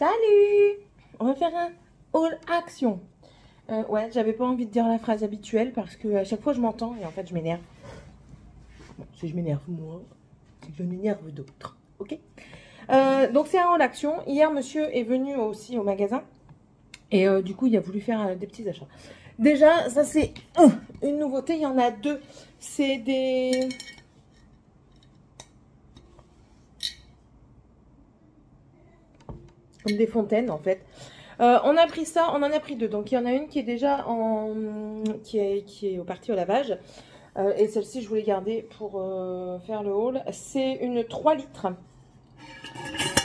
Salut! On va faire un haul action. Ouais, j'avais pas envie de dire la phrase habituelle parce que à chaque fois je m'entends et en fait je m'énerve. Bon, si je m'énerve moi, c'est que je m'énerve d'autres. Ok? Donc c'est un haul action. Hier, monsieur est venu aussi au magasin et du coup il a voulu faire des petits achats. Déjà, ça c'est une nouveauté. Il y en a deux. C'est des... comme des fontaines en fait. On a pris ça, on en a pris deux. Donc il y en a une qui est déjà qui est partie au lavage. Et celle-ci je voulais garder pour faire le haul. C'est une 3 litres.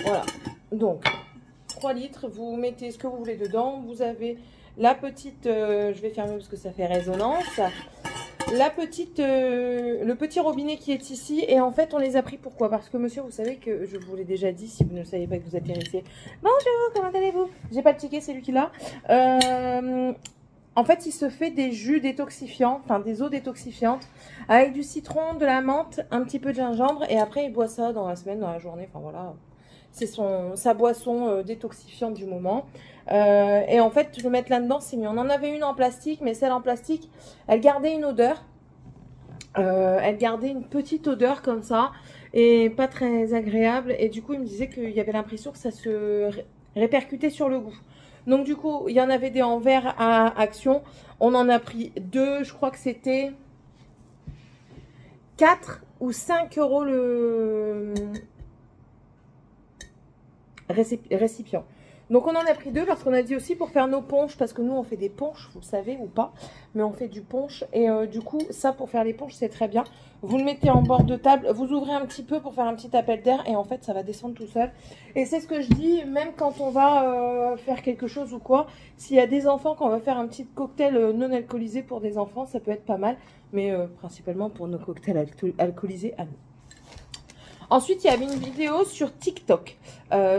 Voilà. Donc 3 litres, vous mettez ce que vous voulez dedans. Vous avez la petite, je vais fermer parce que ça fait résonance. La petite, le petit robinet qui est ici. Et en fait, on les a pris pourquoi? Parce que monsieur, vous savez que je vous l'ai déjà dit, si vous ne le savez pas que vous atterrissez. Bonjour, comment allez-vous? J'ai pas le ticket, c'est lui qui l'a. En fait, il se fait des jus détoxifiants, enfin des eaux détoxifiantes, avec du citron, de la menthe, un petit peu de gingembre. Et après, il boit ça dans la semaine, dans la journée. Enfin voilà, c'est sa boisson détoxifiante du moment. Et en fait, le mettre là-dedans, c'est mieux. On en avait une en plastique, mais celle en plastique, elle gardait une odeur. Elle gardait une petite odeur comme ça, et pas très agréable. Et du coup, il me disait qu'il y avait l'impression que ça se répercutait sur le goût. Donc du coup, il y en avait des en verre à Action. On en a pris deux. Je crois que c'était 4 ou 5 euros le récipient. Donc on en a pris deux parce qu'on a dit aussi pour faire nos ponches, parce que nous on fait des ponches, vous le savez ou pas, mais on fait du ponche et du coup ça pour faire les ponches c'est très bien. Vous le mettez en bord de table, vous ouvrez un petit peu pour faire un petit appel d'air et en fait ça va descendre tout seul. Et c'est ce que je dis, même quand on va faire quelque chose ou quoi, s'il y a des enfants, quand on va faire un petit cocktail non alcoolisé pour des enfants, ça peut être pas mal, mais principalement pour nos cocktails alcoolisés à nous. Ensuite, il y avait une vidéo sur TikTok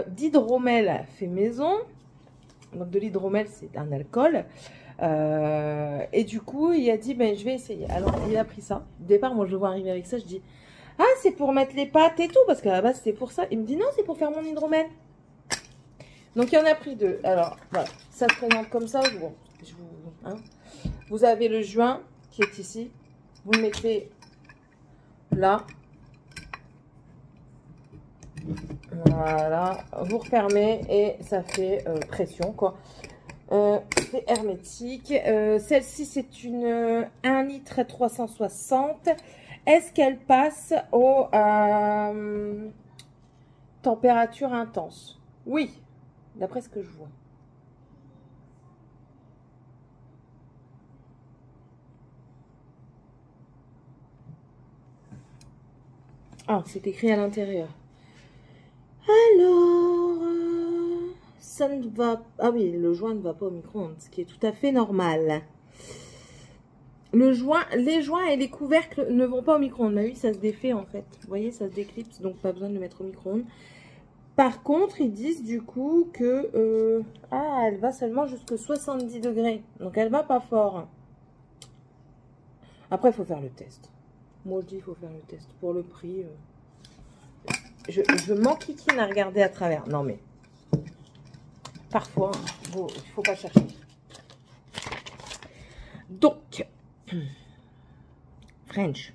d'hydromel fait maison. Donc, de l'hydromel, c'est un alcool. Et du coup, il a dit, ben, je vais essayer. Alors, il a pris ça. Au départ, moi, je le vois arriver avec ça. Je dis, ah, c'est pour mettre les pâtes et tout. Parce qu'à la base, c'était pour ça. Il me dit, non, c'est pour faire mon hydromel. Donc, il en a pris deux. Alors, voilà. Ça se présente comme ça. Bon, vous avez le joint qui est ici. Vous le mettez là. Voilà, vous refermez et ça fait pression quoi. C'est hermétique. Celle-ci c'est une 1 litre 360. Est-ce qu'elle passe aux températures intenses? Oui, d'après ce que je vois. Ah, c'est écrit à l'intérieur. Alors, ça ne va... Ah oui, le joint ne va pas au micro-ondes, ce qui est tout à fait normal. Les joints et les couvercles ne vont pas au micro-ondes. Mais oui, ça se défait en fait. Vous voyez, ça se déclipse, donc pas besoin de le mettre au micro-ondes. Par contre, ils disent du coup que... elle va seulement jusqu'à 70 degrés. Donc, elle va pas fort. Après, il faut faire le test. Moi, je dis il faut faire le test. Pour le prix... Je m'enquiquine à regarder à travers. Non, mais parfois, il ne faut pas chercher. Donc, French.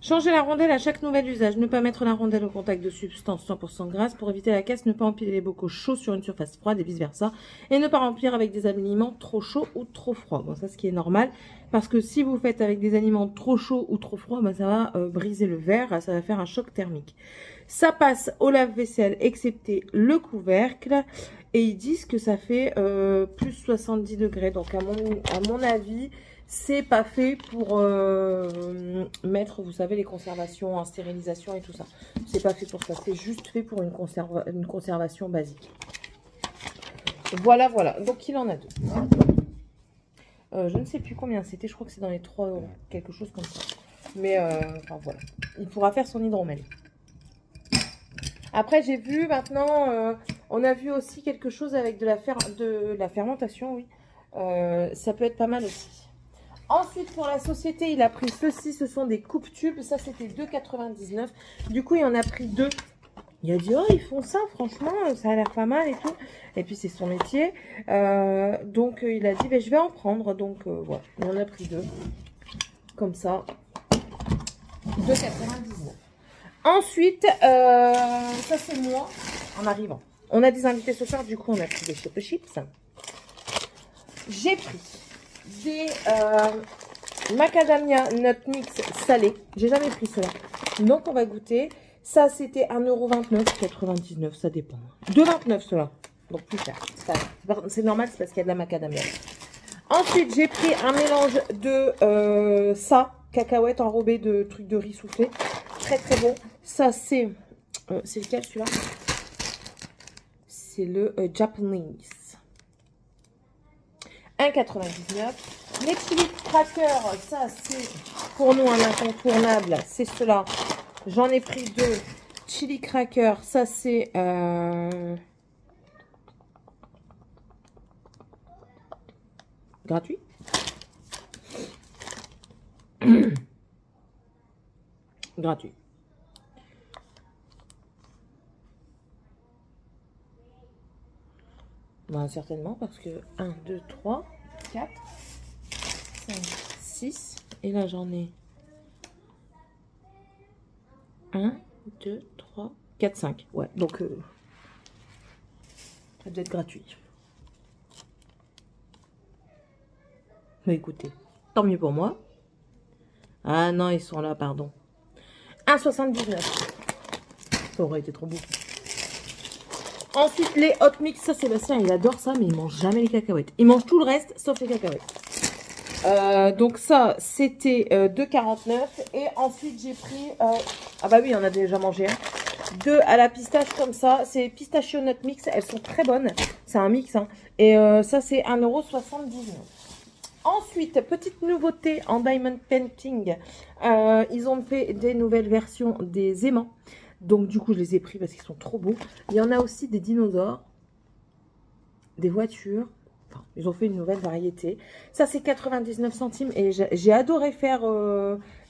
Changer la rondelle à chaque nouvel usage. Ne pas mettre la rondelle au contact de substances 100% grasses. Pour éviter la casse, ne pas empiler les bocaux chauds sur une surface froide et vice versa. Et ne pas remplir avec des aliments trop chauds ou trop froids. Bon, ça, ce qui est normal. Parce que si vous faites avec des aliments trop chauds ou trop froids, ben, ça va briser le verre. Ça va faire un choc thermique. Ça passe au lave-vaisselle, excepté le couvercle. Et ils disent que ça fait plus 70 degrés. Donc, à mon avis... c'est pas fait pour mettre, vous savez, les conservations en stérilisation et tout ça. C'est pas fait pour ça. C'est juste fait pour une conservation basique. Voilà, voilà. Donc, il en a deux. Je ne sais plus combien c'était. Je crois que c'est dans les 3 euros. Quelque chose comme ça. Mais, enfin, voilà. Il pourra faire son hydromel. Après, j'ai vu maintenant, on a vu aussi quelque chose avec de la fermentation, oui. Ça peut être pas mal aussi. Ensuite, pour la société, il a pris ceci. Ce sont des coupes tubes. Ça, c'était 2,99 €. Du coup, il en a pris deux Il a dit, oh, ils font ça, franchement, ça a l'air pas mal et tout. Et puis, c'est son métier. Donc, il a dit, ben, je vais en prendre. Donc, voilà, on en a pris 2. Comme ça. 2,99. Ensuite, ça, c'est moi, en arrivant. On a des invités ce soir, du coup, on a pris des Choco Chips. J'ai pris des macadamia nut mix salés. J'ai jamais pris cela. Donc, on va goûter. Ça, c'était 1,29 €, 99, ça dépend. 2,29 cela. Donc, plus cher. C'est normal, c'est parce qu'il y a de la macadamia. Ensuite, j'ai pris un mélange de cacahuètes enrobées de trucs de riz soufflé. Très, très bon. Ça, c'est lequel, celui-là? C'est le Japanese. 1,99. Les chili crackers, ça, c'est pour nous un incontournable. C'est cela. J'en ai pris 2 chili crackers. Ça, c'est gratuit. Gratuit. Ben, certainement parce que 1, 2, 3, 4, 5, 6. Et là, j'en ai 1, 2, 3, 4, 5. Ouais, donc ça doit être gratuit. Mais écoutez, tant mieux pour moi. Ah non, ils sont là, pardon. 1,79. Ça aurait été trop beau. Ensuite, les hot mix. Ça, Sébastien, il adore ça, mais il mange jamais les cacahuètes. Il mange tout le reste, sauf les cacahuètes. Donc ça, c'était 2,49. Et ensuite, j'ai pris... ah bah oui, on a déjà mangé un. 2 à la pistache comme ça. C'est pistachio nut mix. Elles sont très bonnes. C'est un mix. Hein. Et ça, c'est 1,79 €. Ensuite, petite nouveauté en diamond painting. Ils ont fait des nouvelles versions des aimants. Donc, du coup, je les ai pris parce qu'ils sont trop beaux. Il y en a aussi des dinosaures, des voitures. Enfin, ils ont fait une nouvelle variété. Ça, c'est 99 centimes. Et j'ai adoré faire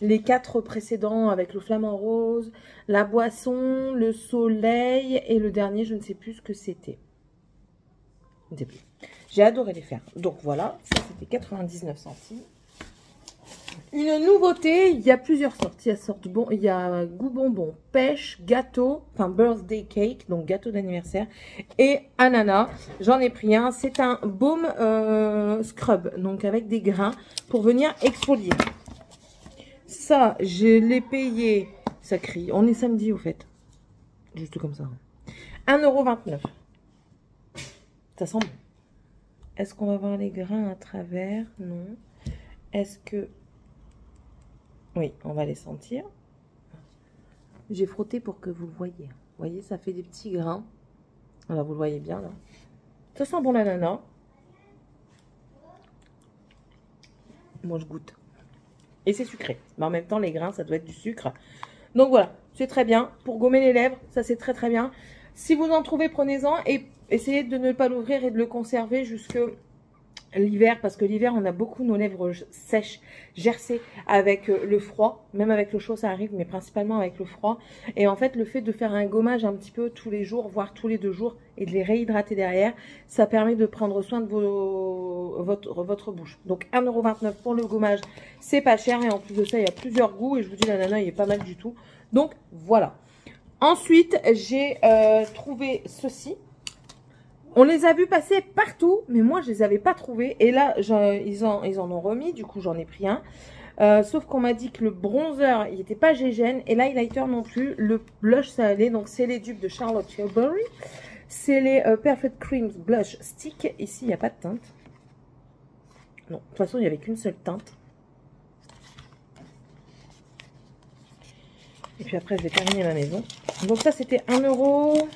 les 4 précédents avec le flamant rose, la boisson, le soleil. Et le dernier, je ne sais plus ce que c'était. Je ne sais plus. J'ai adoré les faire. Donc, voilà. Ça, c'était 99 centimes. Une nouveauté, il y a plusieurs sortes. Il y a goût bonbon, pêche, gâteau, enfin birthday cake, donc gâteau d'anniversaire, et ananas. J'en ai pris un. C'est un baume scrub, donc avec des grains pour venir exfolier. Ça, je l'ai payé. Ça crie. On est samedi au fait. Juste comme ça. 1,29 €. Ça sent bon. Est-ce qu'on va voir les grains à travers? Non. Est-ce que... Oui, on va les sentir. J'ai frotté pour que vous le voyez. Vous voyez, ça fait des petits grains. Alors, vous le voyez bien, là. Ça sent bon l'ananas. Moi, je goûte. Et c'est sucré. Mais en même temps, les grains, ça doit être du sucre. Donc, voilà. C'est très bien. Pour gommer les lèvres, ça, c'est très, très bien. Si vous en trouvez, prenez-en. Et essayez de ne pas l'ouvrir et de le conserver jusque... l'hiver, parce que l'hiver, on a beaucoup nos lèvres sèches, gercées avec le froid. Même avec le chaud, ça arrive, mais principalement avec le froid. Et en fait, le fait de faire un gommage un petit peu tous les jours, voire tous les 2 jours, et de les réhydrater derrière, ça permet de prendre soin de votre bouche. Donc, 1,29 € pour le gommage, c'est pas cher. Et en plus de ça, il y a plusieurs goûts. Et je vous dis, l'ananas, il est pas mal du tout. Donc, voilà. Ensuite, j'ai trouvé ceci. On les a vus passer partout, mais moi, je les avais pas trouvés. Et là, ils en ont remis, du coup, j'en ai pris un. Sauf qu'on m'a dit que le bronzer, il n'était pas gégène. Et l'highlighter non plus. Le blush, ça allait. Donc, c'est les dupes de Charlotte Tilbury. C'est les Perfect Creams Blush Stick. Ici, il n'y a pas de teinte. Non, de toute façon, il n'y avait qu'une seule teinte. Et puis après, je vais terminer ma maison. Donc, ça, c'était 1 €.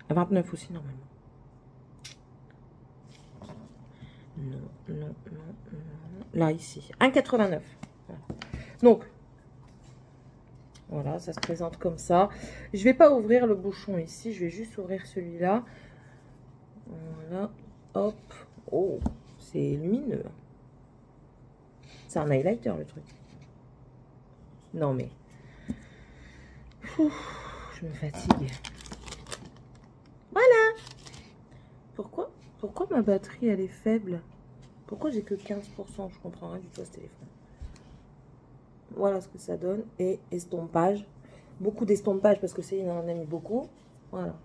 À 29 aussi, normalement. Non, non, non, non. Là, ici. 1,89 €. Voilà. Donc, voilà, ça se présente comme ça. Je vais pas ouvrir le bouchon ici. Je vais juste ouvrir celui-là. Voilà. Hop. Oh, c'est lumineux. C'est un highlighter, le truc. Non mais... je me fatigue. Voilà. Pourquoi ma batterie, elle est faible? Pourquoi j'ai que 15%? Je comprends rien du tout à ce téléphone. Voilà ce que ça donne. Et estompage. Beaucoup d'estompage parce que Céline en a mis beaucoup. Voilà.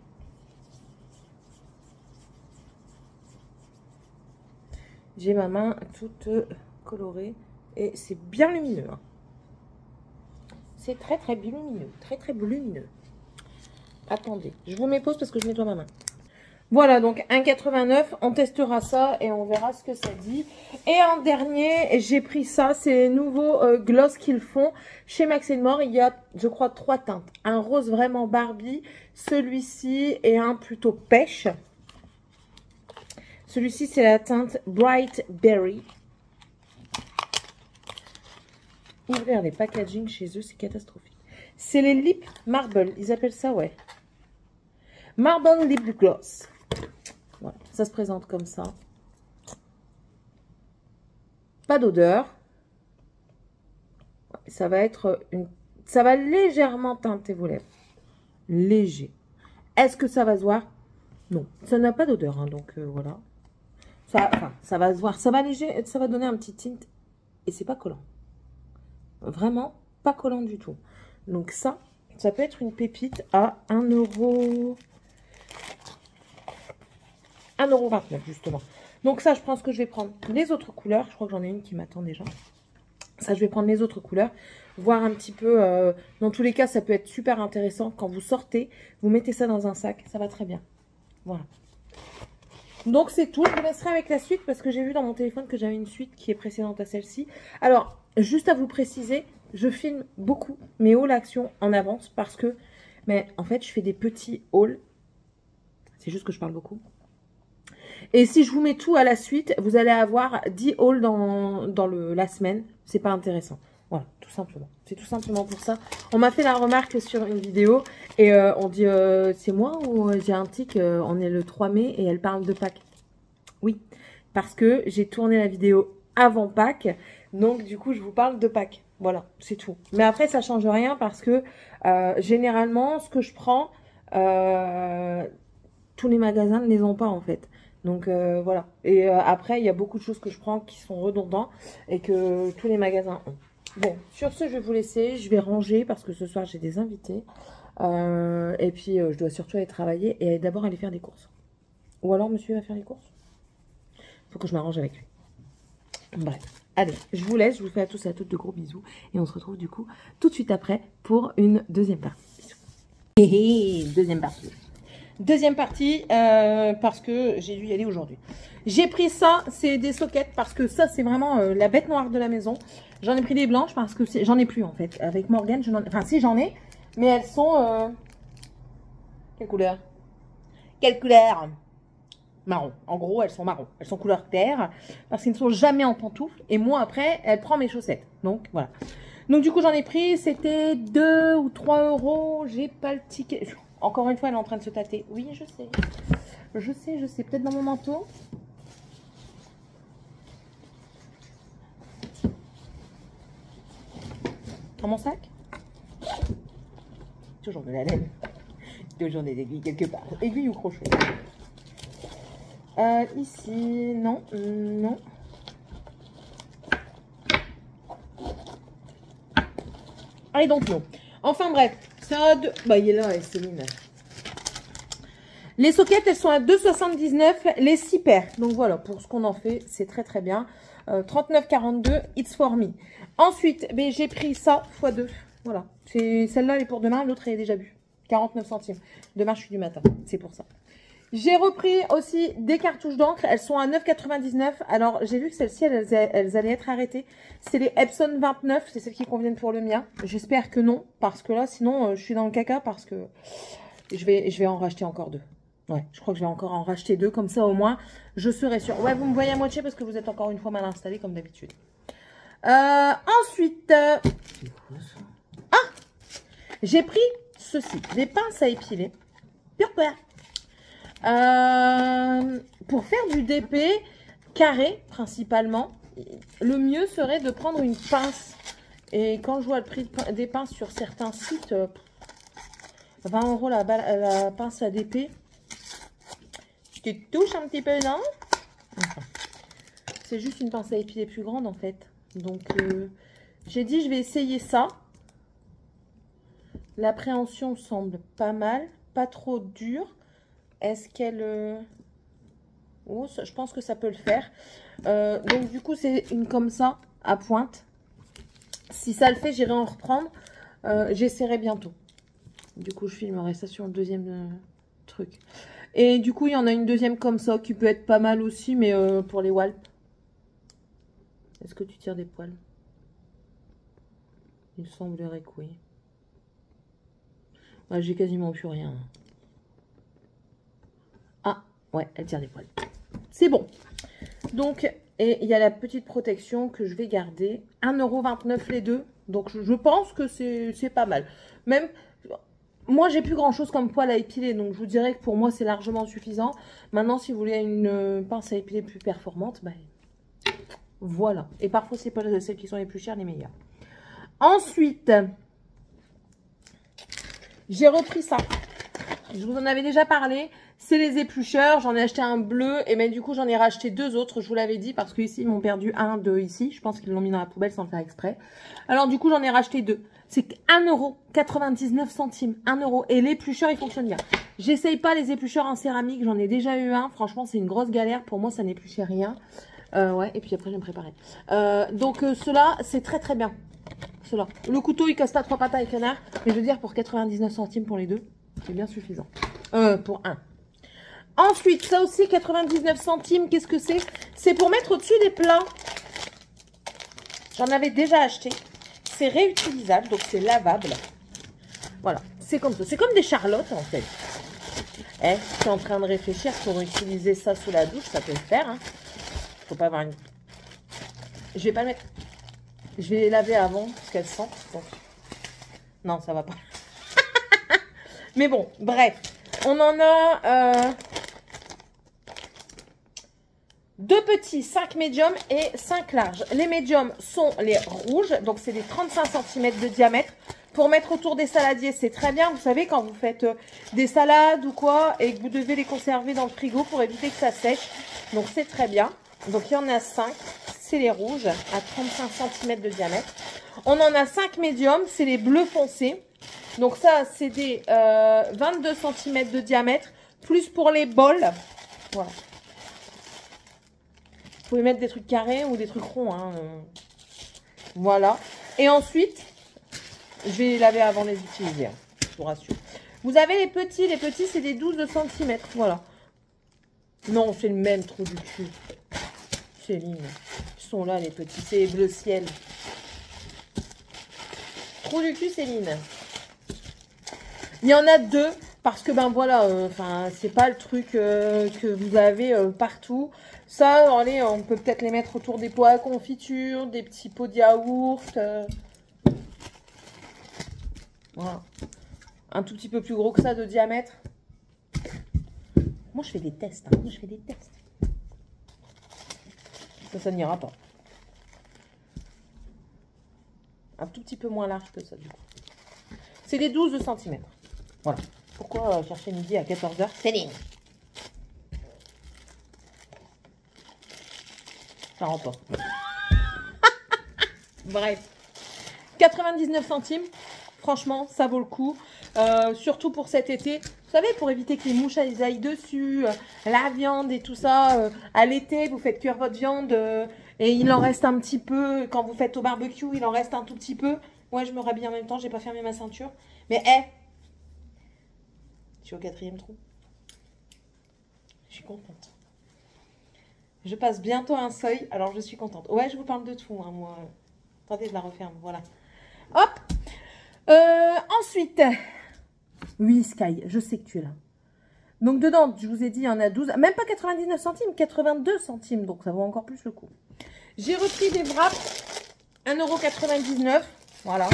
J'ai ma main toute colorée. Et c'est bien lumineux. Hein. C'est très très lumineux. Très très lumineux. Attendez. Je vous mets pause parce que je nettoie ma main. Voilà, donc 1,89, on testera ça et on verra ce que ça dit. Et en dernier, j'ai pris ça, c'est les nouveaux gloss qu'ils font chez Max More. Il y a, je crois, 3 teintes. Un rose vraiment Barbie, celui-ci et un plutôt pêche. Celui-ci, c'est la teinte Bright Berry. Ouvrir les packaging chez eux, c'est catastrophique. C'est les Lip Marble, ils appellent ça, ouais. Marble Lip Gloss. Voilà, ça se présente comme ça. Pas d'odeur. Ça va être une... Ça va légèrement teinter vos lèvres. Léger. Est-ce que ça va se voir? Non, ça n'a pas d'odeur, hein, donc voilà. Ça va se voir. Ça va léger, ça va donner un petit tint. Et c'est pas collant. Vraiment pas collant du tout. Donc ça peut être une pépite à 1,29 € justement. Donc ça, je pense que je vais prendre les autres couleurs. Je crois que j'en ai une qui m'attend déjà. Ça, je vais prendre les autres couleurs. Voir un petit peu... dans tous les cas, ça peut être super intéressant. Quand vous sortez, vous mettez ça dans un sac. Ça va très bien. Voilà. Donc c'est tout. Je vous laisserai avec la suite parce que j'ai vu dans mon téléphone que j'avais une suite qui est précédente à celle-ci. Alors, juste à vous préciser, je filme beaucoup mes hauls actions en avance parce que... Mais en fait, je fais des petits hauls. C'est juste que je parle beaucoup. Et si je vous mets tout à la suite, vous allez avoir 10 hauls dans la semaine. C'est pas intéressant. Voilà, tout simplement. C'est tout simplement pour ça. On m'a fait la remarque sur une vidéo et on dit c'est moi ou j'ai un tic, on est le 3 mai et elle parle de Pâques. Oui, parce que j'ai tourné la vidéo avant Pâques. Donc du coup, je vous parle de Pâques. Voilà, c'est tout. Mais après, ça change rien parce que généralement, ce que je prends, tous les magasins ne les ont pas en fait. Donc voilà. Et après, il y a beaucoup de choses que je prends qui sont redondants et que tous les magasins ont. Bon, sur ce, je vais vous laisser. Je vais ranger parce que ce soir, j'ai des invités. Et puis, je dois surtout aller travailler et d'abord aller faire des courses. Ou alors, monsieur va faire les courses. Il faut que je m'arrange avec lui. Bref. Allez, je vous laisse. Je vous fais à tous et à toutes de gros bisous. Et on se retrouve du coup tout de suite après pour une deuxième partie. Deuxième partie. Deuxième partie, parce que j'ai dû y aller aujourd'hui. J'ai pris ça, c'est des sockets, parce que ça, c'est vraiment la bête noire de la maison. J'en ai pris des blanches, parce que j'en ai plus, en fait. Avec Morgane, enfin, si, j'en ai, mais elles sont... Quelle couleur? Quelle couleur? Marron. En gros, elles sont marron. Elles sont couleur terre, parce qu'elles ne sont jamais en pantoufles. Et moi, après, elle prend mes chaussettes. Donc, voilà. Donc, du coup, j'en ai pris, c'était 2 ou 3 €. J'ai pas le ticket... Encore une fois, elle est en train de se tâter. Oui, je sais. Je sais. Peut-être dans mon manteau. Dans mon sac. Toujours de la laine. Toujours des aiguilles quelque part. Aiguille ou crochet. Ici, non. Non. Allez donc, non. Enfin, bref. Ça de... Bah, il est là, Céline. Les sockets, elles sont à 2,79 les 6 paires. Donc voilà, pour ce qu'on en fait, c'est très très bien. 39,42, it's for me. Ensuite, j'ai pris ça x2. Voilà. Celle-là, elle est pour demain. L'autre, elle est déjà vue. 49 centimes. Demain, je suis du matin. C'est pour ça. J'ai repris aussi des cartouches d'encre. Elles sont à 9,99. Alors, j'ai vu que celles-ci, elles allaient être arrêtées. C'est les Epson 29. C'est celles qui conviennent pour le mien. J'espère que non. Parce que là, sinon, je suis dans le caca. Parce que je vais en racheter encore 2. Ouais, je crois que je vais encore en racheter 2. Comme ça, au moins, je serai sûre. Ouais, vous me voyez à moitié parce que vous êtes encore une fois mal installé comme d'habitude. Ensuite... j'ai pris ceci. Des pinces à épiler. Pourquoi ? Pour faire du DP carré principalement, le mieux serait de prendre une pince Et quand je vois le prix des pinces sur certains sites, 20 € la pince à DP, je te touche un petit peu, non? Enfin, c'est juste une pince à épiler plus grande en fait. Donc, j'ai dit je vais essayer ça. L'appréhension semble pas mal, pas trop dure. Est-ce qu'elle... Oh, je pense que ça peut le faire. Donc du coup, c'est une comme ça, à pointe. Si ça le fait, j'irai en reprendre. J'essaierai bientôt. Du coup, je filmerai ça sur le deuxième truc. Et du coup, il y en a une deuxième comme ça, qui peut être pas mal aussi, mais pour les walps. Est-ce que tu tires des poils? Il semblerait que oui. Ouais, j'ai quasiment plus rien. Ah, ouais, elle tire des poils. C'est bon. Donc, et il y a la petite protection que je vais garder. 1,29 € les deux. Donc, je pense que c'est pas mal. Même, moi, j'ai plus grand chose comme poil à épiler. Donc, je vous dirais que pour moi, c'est largement suffisant. Maintenant, si vous voulez une pince à épiler plus performante, ben, voilà. Et parfois, c'est pas celles qui sont les plus chères, les meilleures. Ensuite, j'ai repris ça. Je vous en avais déjà parlé. C'est les éplucheurs. J'en ai acheté un bleu. Et mais du coup, j'en ai racheté deux autres. Je vous l'avais dit parce qu'ici, ils m'ont perdu un de ici. Je pense qu'ils l'ont mis dans la poubelle sans le faire exprès. Alors, du coup, j'en ai racheté deux. C'est 1,99 €. 1 €. Et l'éplucheur, il fonctionne bien. J'essaye pas les éplucheurs en céramique. J'en ai déjà eu un. Franchement, c'est une grosse galère. Pour moi, ça n'épluchait rien. Ouais. Et puis après, je vais me préparer. Donc, ceux-là, c'est très très bien. Ceux-là. Le couteau, il casse pas 3 pattes à canard. Mais je veux dire, pour 99 centimes pour les deux, c'est bien suffisant. Pour un. Ensuite, ça aussi, 99 centimes. Qu'est-ce que c'est? C'est pour mettre au-dessus des plats. J'en avais déjà acheté. C'est réutilisable, donc c'est lavable. Voilà, c'est comme ça. C'est comme des charlottes, en fait. Eh, je suis en train de réfléchir pour utiliser ça sous la douche. Ça peut le faire. Hein. Faut pas avoir une... Je vais pas le mettre... Je vais les laver avant, parce qu'elles sentent. Donc... Non, ça va pas. Mais bon, bref. On en a... deux petits, 5 médiums et 5 larges. Les médiums sont les rouges, donc c'est des 35 cm de diamètre. Pour mettre autour des saladiers, c'est très bien. Vous savez, quand vous faites des salades ou quoi, et que vous devez les conserver dans le frigo pour éviter que ça sèche. Donc c'est très bien. Donc il y en a 5, c'est les rouges, à 35 cm de diamètre. On en a 5 médiums, c'est les bleus foncés. Donc ça, c'est des 22 cm de diamètre, plus pour les bols. Voilà. Vous pouvez mettre des trucs carrés ou des trucs ronds. Hein. Voilà. Et ensuite, je vais les laver avant de les utiliser. Hein, je vous rassure. Vous avez les petits. Les petits, c'est des 12 cm. Voilà. Non, c'est le même trou du cul. Céline. Ils sont là, les petits. C'est bleu ciel. Trou du cul, Céline. Il y en a deux. Parce que, ben voilà, c'est pas le truc que vous avez partout. Ça, allez, on peut peut-être les mettre autour des pots à confiture, des petits pots de yaourt. Voilà. Un tout petit peu plus gros que ça de diamètre. Moi, je fais des tests. Hein. Moi, je fais des tests. Ça n'ira pas. Un tout petit peu moins large que ça, du coup. C'est des 12 cm. Voilà. Pourquoi chercher midi à 14 h? Céline. Ça rentre pas. Bref. 99 centimes. Franchement, ça vaut le coup. Surtout pour cet été. Vous savez, pour éviter que les mouches aillent dessus, la viande et tout ça. À l'été, vous faites cuire votre viande et il en reste un petit peu. Quand vous faites au barbecue, il en reste un tout petit peu. Ouais, je me rhabille en même temps. J'ai pas fermé ma ceinture. Mais je suis au 4e trou. Je suis contente. Je passe bientôt un seuil, alors je suis contente. Ouais, je vous parle de tout, hein, moi. Attendez, je la referme, voilà. Hop. Ensuite, oui, Sky, je sais que tu es là. Donc, dedans, je vous ai dit, il y en a 12. Même pas 99 centimes, 82 centimes. Donc, ça vaut encore plus le coup. J'ai repris des wraps, 1,99 €. Voilà.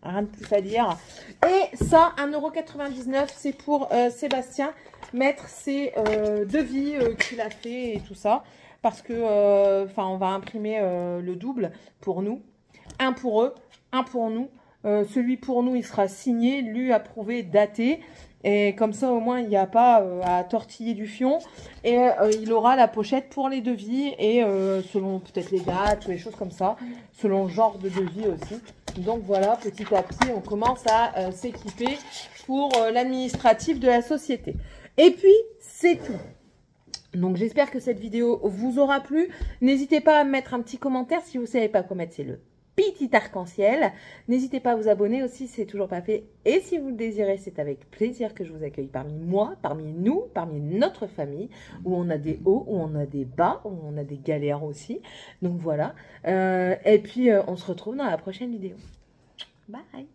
Rien de plus à dire. Et ça, 1,99 €, c'est pour Sébastien mettre ses devis qu'il a fait et tout ça. Parce que, on va imprimer le double pour nous. Un pour eux. un pour nous. Celui pour nous, il sera signé, lu, approuvé, daté. Et comme ça, au moins, il n'y a pas à tortiller du fion. Et il aura la pochette pour les devis. Et selon peut-être les dates ou les choses comme ça. Selon le genre de devis aussi. Donc voilà, petit à petit, on commence à s'équiper pour l'administratif de la société. Et puis, c'est tout. Donc j'espère que cette vidéo vous aura plu. N'hésitez pas à mettre un petit commentaire si vous ne savez pas quoi mettre, c'est le petit arc-en-ciel. N'hésitez pas à vous abonner aussi, c'est toujours pas fait. Et si vous le désirez, c'est avec plaisir que je vous accueille parmi moi, parmi nous, parmi notre famille, où on a des hauts, où on a des bas, où on a des galères aussi. Donc voilà. Et puis on se retrouve dans la prochaine vidéo. Bye!